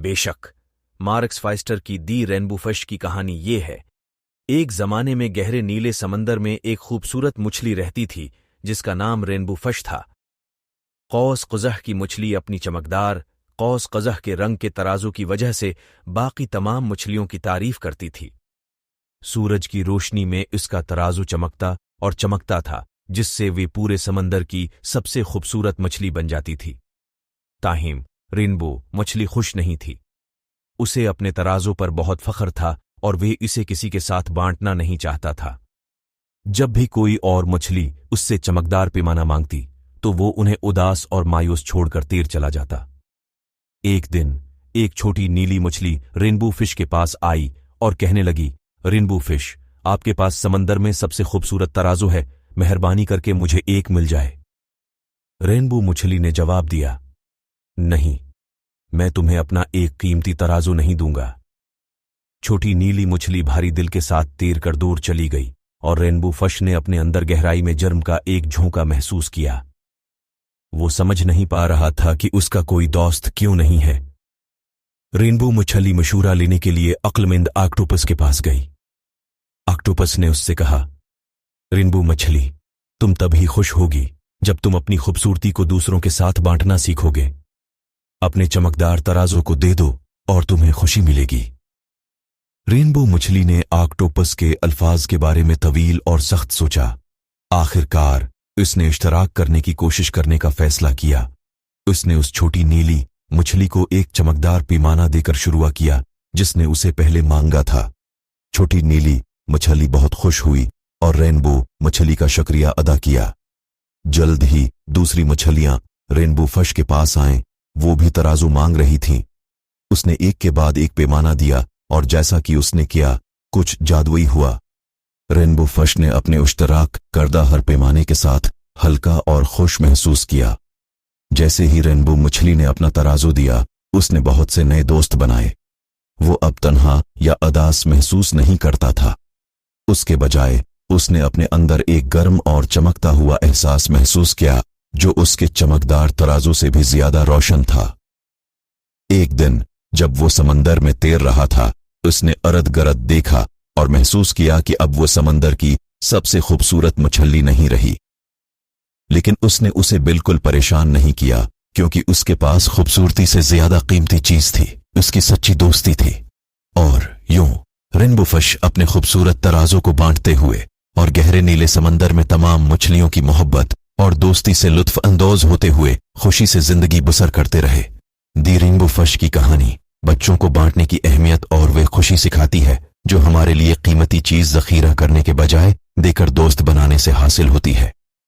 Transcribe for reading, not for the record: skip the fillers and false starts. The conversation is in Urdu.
بے شک مارکس فائسٹر کی دی رینبو فش کی کہانی یہ ہے۔ ایک زمانے میں گہرے نیلے سمندر میں ایک خوبصورت مچھلی رہتی تھی جس کا نام رینبو فش تھا۔ قوس قزح کی مچھلی اپنی چمکدار قوس قزح کے رنگ کے ترازو کی وجہ سے باقی تمام مچھلیوں کی تعریف کرتی تھی۔ سورج کی روشنی میں اس کا ترازو چمکتا اور چمکتا تھا جس سے وہ پورے سمندر کی سب سے خوبصورت مچھلی بن جاتی تھی۔ تاہم رینبو مچھلی خوش نہیں تھی۔ اسے اپنے ترازو پر بہت فخر تھا اور وہ اسے کسی کے ساتھ بانٹنا نہیں چاہتا تھا۔ جب بھی کوئی اور مچھلی اس سے چمکدار پیمانہ مانگتی تو وہ انہیں اداس اور مایوس چھوڑ کر تیر چلا جاتا۔ ایک دن ایک چھوٹی نیلی مچھلی رینبو فش کے پاس آئی اور کہنے لگی، رینبو فش، آپ کے پاس سمندر میں سب سے خوبصورت ترازو ہے، مہربانی کر کے مجھے ایک مل جائے۔ رینبو مچھلی نے جواب دیا، نہیں، میں تمہیں اپنا ایک قیمتی ترازو نہیں دوں گا۔ چھوٹی نیلی مچھلی بھاری دل کے ساتھ تیر کر دور چلی گئی اور رینبو فش نے اپنے اندر گہرائی میں جرم کا ایک جھونکا محسوس کیا۔ وہ سمجھ نہیں پا رہا تھا کہ اس کا کوئی دوست کیوں نہیں ہے۔ رینبو مچھلی مشورہ لینے کے لیے عقل مند آکٹوپس کے پاس گئی۔ آکٹوپس نے اس سے کہا، رینبو مچھلی، تم تبھی خوش ہوگی جب تم اپنی خوبصورتی کو دوسروں کے ساتھ بانٹنا سیکھو گے۔ اپنے چمکدار ترازو کو دے دو اور تمہیں خوشی ملے گی۔ رینبو مچھلی نے آکٹوپس کے الفاظ کے بارے میں طویل اور سخت سوچا۔ آخر کار اس نے اشتراک کرنے کی کوشش کرنے کا فیصلہ کیا۔ اس نے اس چھوٹی نیلی مچھلی کو ایک چمکدار پیمانہ دے کر شروع کیا جس نے اسے پہلے مانگا تھا۔ چھوٹی نیلی مچھلی بہت خوش ہوئی اور رینبو مچھلی کا شکریہ ادا کیا۔ جلد ہی دوسری مچھلیاں رینبو فش کے پاس آئیں، وہ بھی ترازو مانگ رہی تھیں۔ اس نے ایک کے بعد ایک پیمانہ دیا اور جیسا کہ اس نے کیا کچھ جادوئی ہوا۔ رینبو فش نے اپنے اشتراک کردہ ہر پیمانے کے ساتھ ہلکا اور خوش محسوس کیا۔ جیسے ہی رینبو مچھلی نے اپنا ترازو دیا، اس نے بہت سے نئے دوست بنائے۔ وہ اب تنہا یا اداس محسوس نہیں کرتا تھا۔ اس کے بجائے اس نے اپنے اندر ایک گرم اور چمکتا ہوا احساس محسوس کیا جو اس کے چمکدار ترازو سے بھی زیادہ روشن تھا۔ ایک دن جب وہ سمندر میں تیر رہا تھا، اس نے ارد گرد دیکھا اور محسوس کیا کہ اب وہ سمندر کی سب سے خوبصورت مچھلی نہیں رہی۔ لیکن اس نے اسے بالکل پریشان نہیں کیا کیونکہ اس کے پاس خوبصورتی سے زیادہ قیمتی چیز تھی، اس کی سچی دوستی تھی۔ اور یوں رینبو فش اپنے خوبصورت ترازو کو بانٹتے ہوئے اور گہرے نیلے سمندر میں تمام مچھلیوں کی محبت اور دوستی سے لطف اندوز ہوتے ہوئے خوشی سے زندگی بسر کرتے رہے۔ دی رینبو فش کی کہانی بچوں کو بانٹنے کی اہمیت اور وہ خوشی سکھاتی ہے جو ہمارے لیے قیمتی چیز ذخیرہ کرنے کے بجائے دے کر دوست بنانے سے حاصل ہوتی ہے۔